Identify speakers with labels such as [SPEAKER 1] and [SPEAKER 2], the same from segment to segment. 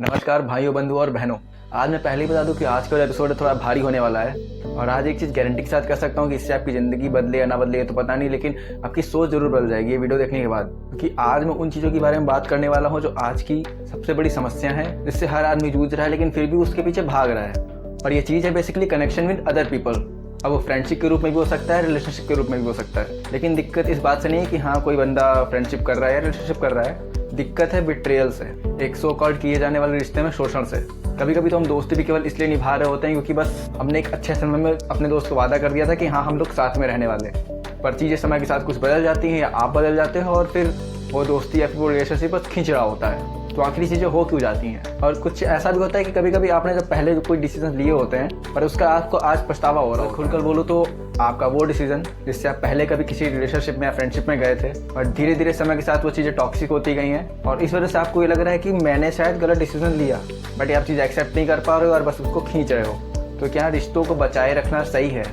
[SPEAKER 1] नमस्कार भाइयों, बंधुओं और बहनों। आज मैं पहले ही बता दूं कि आज का जो एपिसोड है थोड़ा भारी होने वाला है। और आज एक चीज़ गारंटी के साथ कह सकता हूं कि इससे आपकी ज़िंदगी बदले या ना बदले ये तो पता नहीं, लेकिन आपकी सोच जरूर बदल जाएगी ये वीडियो देखने के बाद। क्योंकि आज मैं उन चीज़ों के बारे में बात करने वाला हूँ जो आज की सबसे बड़ी समस्या है, जिससे हर आदमी जूझ रहा है लेकिन फिर भी उसके पीछे भाग रहा है। और ये चीज़ है basically connection with other people. अब वो फ्रेंडशिप के रूप में भी हो सकता है, रिलेशनशिप के रूप में भी हो सकता है। लेकिन दिक्कत इस बात से नहीं है कि हाँ कोई बंदा फ्रेंडशिप कर रहा है या रिलेशनशिप कर रहा है। दिक्कत है बिट्रेयल से, एक सो कॉल्ड किए जाने वाले रिश्ते में शोषण से। कभी कभी तो हम दोस्ती भी केवल इसलिए निभा रहे होते हैं क्योंकि बस हमने एक अच्छे समय में अपने दोस्त को वादा कर दिया था कि हाँ हम लोग साथ में रहने वाले हैं। पर चीज़ें समय के साथ कुछ बदल जाती हैं या आप बदल जाते हो और फिर वो दोस्ती या फिर वो रिलेशनशिप बस खींच रहा होता है। तो आखिरी चीज़ें हो क्यों जाती हैं। और कुछ ऐसा भी होता है कि कभी कभी आपने जब पहले कोई डिसीजन लिए होते हैं पर उसका आपको आज पछतावा हो रहा है। खुलकर बोलो तो आपका वो डिसीजन जिससे आप पहले कभी किसी रिलेशनशिप में या फ्रेंडशिप में गए थे और धीरे धीरे समय के साथ वो चीज़ें टॉक्सिक होती गई हैं और इस वजह से आपको ये लग रहा है कि मैंने शायद गलत डिसीजन लिया, बट आप चीज़ एक्सेप्ट नहीं कर पा रहे हो और बस उसको खींच रहे हो। तो क्या रिश्तों को बचाए रखना सही है,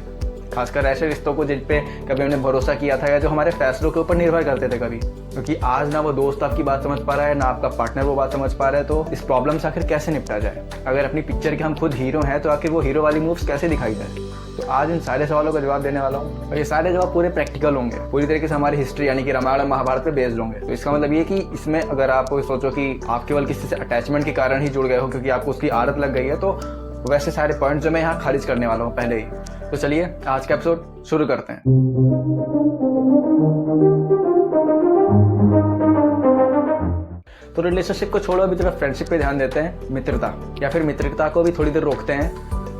[SPEAKER 1] खासकर ऐसे रिश्तों को जिन पे कभी हमने भरोसा किया था या जो हमारे फैसलों के ऊपर निर्भर करते थे कभी। क्योंकि आज ना वो दोस्त आपकी बात समझ पा रहा है ना आपका पार्टनर वो बात समझ पा रहा है। तो इस प्रॉब्लम से आखिर कैसे निपटा जाए। अगर अपनी पिक्चर के हम खुद हीरो हैं तो आखिर वो हीरो वाली मूव्स कैसे दिखाई जाए। तो आज इन सारे सवालों का जवाब देने वाला हूँ और ये सारे जवाब पूरे प्रैक्टिकल होंगे, पूरी तरीके से हमारी हिस्ट्री यानी कि रामायण और महाभारत पे बेस्ड होंगे। तो इसका मतलब ये कि इसमें अगर आप सोचो कि आप केवल किसी से अटैचमेंट के कारण ही जुड़ गए हो क्योंकि आपको उसकी आदत लग गई है, तो वैसे सारे पॉइंट्स जो मैं यहाँ खारिज करने वाला हूँ पहले ही। तो चलिए आज का एपिसोड शुरू करते हैं। तो रिलेशनशिप को छोड़ो, अभी जरा फ्रेंडशिप पे ध्यान देते हैं। मित्रता या फिर मित्रता को भी थोड़ी देर रोकते हैं,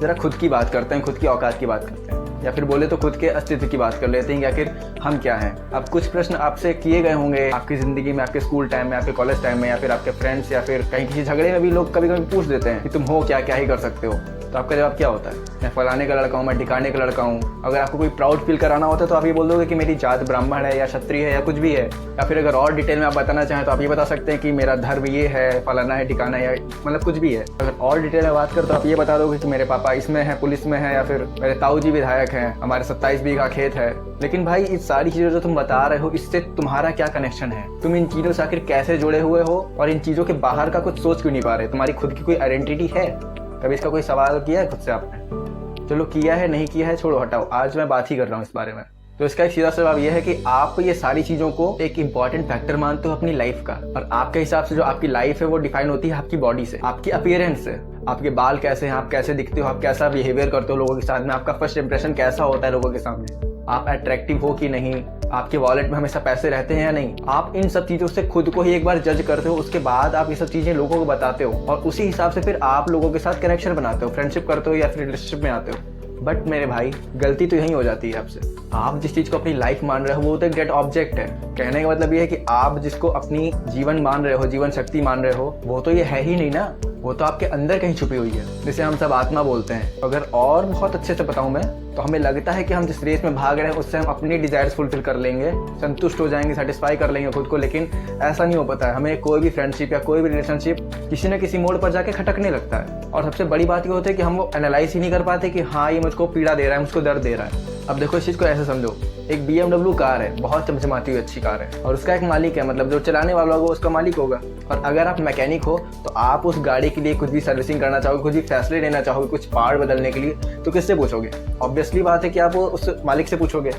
[SPEAKER 1] जरा खुद की बात करते हैं, खुद की औकात की बात करते हैं, या फिर बोले तो खुद के अस्तित्व की बात कर लेते हैं कि आखिर हम क्या हैं। अब कुछ प्रश्न आपसे किए गए होंगे आपकी ज़िंदगी में, आपके स्कूल टाइम में, आपके कॉलेज टाइम में, या फिर आपके फ्रेंड्स या फिर कहीं किसी झगड़े में भी लोग कभी कभी पूछ देते हैं कि तुम हो क्या, क्या ही कर सकते हो। तो आपका जवाब क्या होता है? मैं फलाने का लड़का हूँ, मैं ठिकाने का लड़का हूँ। अगर आपको कोई प्राउड फील कराना होता है तो आप ये बोल दोगे कि मेरी जात ब्राह्मण है या क्षत्रिय है या कुछ भी है। या फिर अगर और डिटेल में आप बताना चाहें तो आप ये बता सकते हैं कि मेरा धर्म ये है, फलाना है, ठिकाना है, या मतलब कुछ भी है। अगर और डिटेल में बात करें तो आप ये बता दोगे कि मेरे पापा इसमें है, पुलिस में है, या फिर मेरे ताऊ जी विधायक हैं, हमारे 27 बीघा खेत है। लेकिन भाई इस सारी चीज़ों जो तुम बता रहे हो इससे तुम्हारा क्या कनेक्शन है? तुम इन चीज़ों से आखिर कैसे जुड़े हुए हो और इन चीज़ों के बाहर का कुछ सोच क्यों नहीं पा रहे? तुम्हारी खुद की कोई आइडेंटिटी है? कभी इसका कोई सवाल किया है खुद से आपने? चलो किया है नहीं किया है छोड़ो हटाओ, आज मैं बात ही कर रहा हूँ इस बारे में। तो इसका एक सीधा जवाब यह है कि आप ये सारी चीज़ों को एक इंपॉर्टेंट फैक्टर मानते हो अपनी लाइफ का। और आपके हिसाब से जो आपकी लाइफ है वो डिफाइन होती है आपकी बॉडी से, आपकी अपीयरेंस से। आपके बाल कैसे हैं, आप कैसे दिखते हो, आप कैसा बिहेवियर करते हो लोगों के साथ में, आपका फर्स्ट इंप्रेशन कैसा होता है लोगों के सामने, आप अट्रैक्टिव हो कि नहीं, आपके वॉलेट में हमेशा पैसे रहते हैं या नहीं। आप इन सब चीज़ों से खुद को ही एक बार जज करते हो, उसके बाद आप ये सब चीज़ें लोगों को बताते हो और उसी हिसाब से फिर आप लोगों के साथ कनेक्शन बनाते हो, फ्रेंडशिप करते हो या फिर रिलेशनशिप में आते हो। बट मेरे भाई गलती तो यही हो जाती है आपसे। आप जिस चीज़ को अपनी लाइफ मान रहे हो वो तो एक डेड ऑब्जेक्ट है। कहने का मतलब ये है कि आप जिसको अपनी जीवन मान रहे हो, जीवन शक्ति मान रहे हो, वो तो ये है ही नहीं ना, वो तो आपके अंदर कहीं छुपी हुई है, जिसे हम सब आत्मा बोलते हैं। अगर और बहुत अच्छे से बताऊं मैं तो हमें लगता है कि हम जिस रेस में भाग रहे हैं उससे हम अपनी डिजायर्स फुलफिल कर लेंगे, संतुष्ट हो जाएंगे, सेटिस्फाई कर लेंगे खुद को। लेकिन ऐसा नहीं हो पाता है। हमें कोई भी फ्रेंडशिप या कोई भी रिलेशनशिप किसी न किसी मोड़ पर जाके खटकने लगता है। और सबसे बड़ी बात ये होती है कि हम वो एनालाइज ही नहीं कर पाते कि हाँ ये मुझको पीड़ा दे रहा है, मुझको दर्द दे रहा है। अब देखो इस चीज़ को ऐसे समझो, एक BMW कार है, बहुत चमचमाती हुई अच्छी कार है और उसका एक मालिक है, मतलब जो चलाने वाला होगा उसका मालिक होगा। और अगर आप मैकेनिक हो तो आप उस गाड़ी के लिए कुछ भी सर्विसिंग करना चाहोगे, कुछ भी फैसले लेना चाहोगे, कुछ पार्ट बदलने के लिए, तो किससे पूछोगे? ऑब्वियसली बात है कि आप उस मालिक से पूछोगे।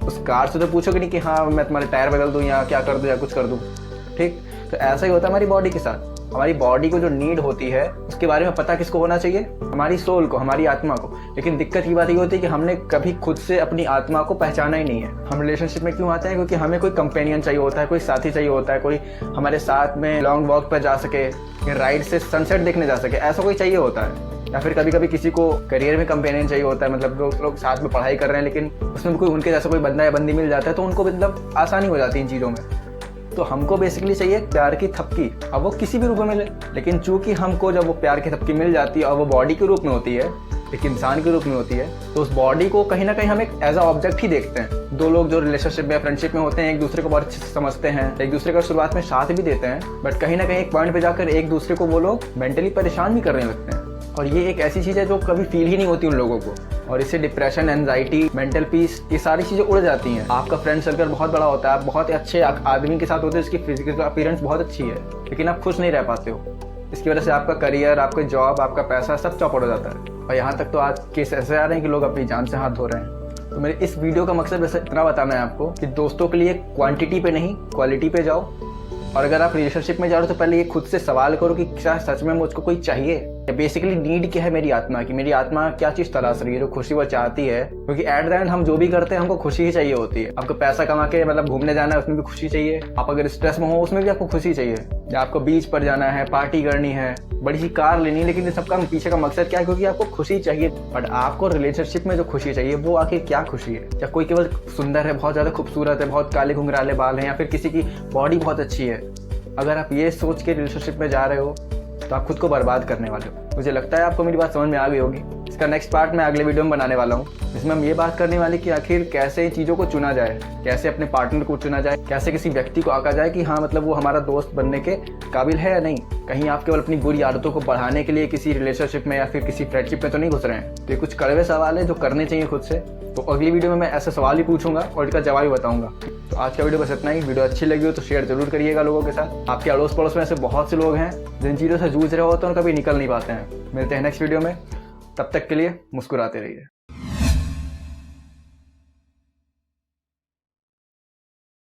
[SPEAKER 1] उस कार से तो पूछोगे नहीं कि हाँ मैं तुम्हारे टायर बदल दूँ या क्या कर दूँ या कुछ कर दूँ। ठीक, तो ऐसा ही होता है हमारी बॉडी के साथ। हमारी बॉडी को जो नीड होती है उसके बारे में पता किसको होना चाहिए? हमारी सोल को, हमारी आत्मा को। लेकिन दिक्कत की बात ये होती है कि हमने कभी खुद से अपनी आत्मा को पहचाना ही नहीं है। हम रिलेशनशिप में क्यों आते हैं? क्योंकि हमें कोई कंपेनियन चाहिए होता है, कोई साथी चाहिए होता है, कोई हमारे साथ में लॉन्ग वॉक पर जा सके या राइड से सनसेट देखने जा सके, ऐसा कोई चाहिए होता है। या फिर कभी कभी किसी को करियर में कंपेनियन चाहिए होता है, मतलब लोग साथ में पढ़ाई कर रहे हैं लेकिन उसमें कोई उनके जैसा कोई बंदा या बंदी मिल जाता है तो उनको मतलब आसानी हो जाती है इन चीज़ों में। तो हमको बेसिकली चाहिए प्यार की थपकी, अब वो किसी भी रूप में मिले। लेकिन चूंकि हमको जब वो प्यार की थपकी मिल जाती है और वो बॉडी के रूप में होती है, एक इंसान के रूप में होती है, तो उस बॉडी को कहीं ना कहीं हम एक एज अ ऑब्जेक्ट ही देखते हैं। दो लोग जो रिलेशनशिप या फ्रेंडशिप में होते हैं एक दूसरे को बहुत अच्छे से समझते हैं, एक दूसरे का शुरुआत में साथ भी देते हैं, बट कहीं ना कहीं एक पॉइंट पे जाकर एक दूसरे को वो लोग मेंटली परेशान भी करने लगते हैं। और ये एक ऐसी चीज़ है जो कभी फील ही नहीं होती उन लोगों को, और इससे डिप्रेशन, एंजाइटी, मेंटल पीस, ये सारी चीज़ें उड़ जाती हैं। आपका फ्रेंड सर्कल बहुत बड़ा होता है, आप बहुत अच्छे आदमी के साथ होते हैं जिसकी फिजिकल अपीयरेंस बहुत अच्छी है, लेकिन आप खुश नहीं रह पाते हो। इसकी वजह से आपका करियर, आपका जॉब, आपका पैसा सब चौपट हो जाता है। और यहाँ तक तो आज केस ऐसे आ रहे हैं कि लोग अपनी जान से हाथ धो रहे हैं। तो मेरे इस वीडियो का मकसद वैसे इतना बताना है आपको कि दोस्तों के लिए क्वांटिटी पे नहीं क्वालिटी पे जाओ। और अगर आप रिलेशनशिप में जा रहे हो तो पहले ये खुद से सवाल करो कि क्या सच में मुझको कोई चाहिए, या बेसिकली नीड क्या है मेरी आत्मा की, मेरी आत्मा क्या चीज़ तलाश रही है, जो खुशी वो चाहती है। क्योंकि एट द एंड हम जो भी करते हैं हमको खुशी ही चाहिए होती है। आपको पैसा कमा के मतलब घूमने जाना है उसमें भी खुशी चाहिए, आप अगर स्ट्रेस में हो उसमें भी आपको खुशी चाहिए, या आपको बीच पर जाना है, पार्टी करनी है, बड़ी सी कार लेनी है, लेकिन इन सबका पीछे का मकसद क्या है? क्योंकि आपको खुशी चाहिए। बट आपको रिलेशनशिप में जो खुशी चाहिए वो आखिर क्या खुशी है? या कोई केवल सुंदर है, बहुत ज़्यादा खूबसूरत है, बहुत काले घुंघराले बाल हैं, या फिर किसी की बॉडी बहुत अच्छी है? अगर आप ये सोच के रिलेशनशिप में जा रहे हो तो आप खुद को बर्बाद करने वाले हो। मुझे लगता है आपको मेरी बात समझ में आ गई होगी। इसका नेक्स्ट पार्ट मैं अगले वीडियो में बनाने वाला हूँ, जिसमें हम ये बात करने वाले कि आखिर कैसे इन चीज़ों को चुना जाए, कैसे अपने पार्टनर को चुना जाए, कैसे किसी व्यक्ति को आंका जाए कि हाँ मतलब वो हमारा दोस्त बनने के काबिल है या नहीं। कहीं आप केवल अपनी बुरी आदतों को बढ़ाने के लिए किसी रिलेशनशिप में या फिर किसी फ्रेंडशिप में तो नहीं घुस रहे हैं। तो ये कुछ कड़वे सवाल है जो करने चाहिए खुद से। तो अगली वीडियो में मैं ऐसे सवाल ही पूछूंगा और इसका जवाब भी बताऊंगा। तो आज का वीडियो बस इतना ही। वीडियो अच्छी लगी हो तो शेयर जरूर करिएगा लोगों के साथ। आपके अड़ोस पड़ोस में ऐसे बहुत से लोग हैं जिन चीज़ों से जूझ रहे होते हैं और कभी निकल नहीं पाते हैं। मिलते हैं नेक्स्ट वीडियो में, तब तक के लिए मुस्कुराते रहिए।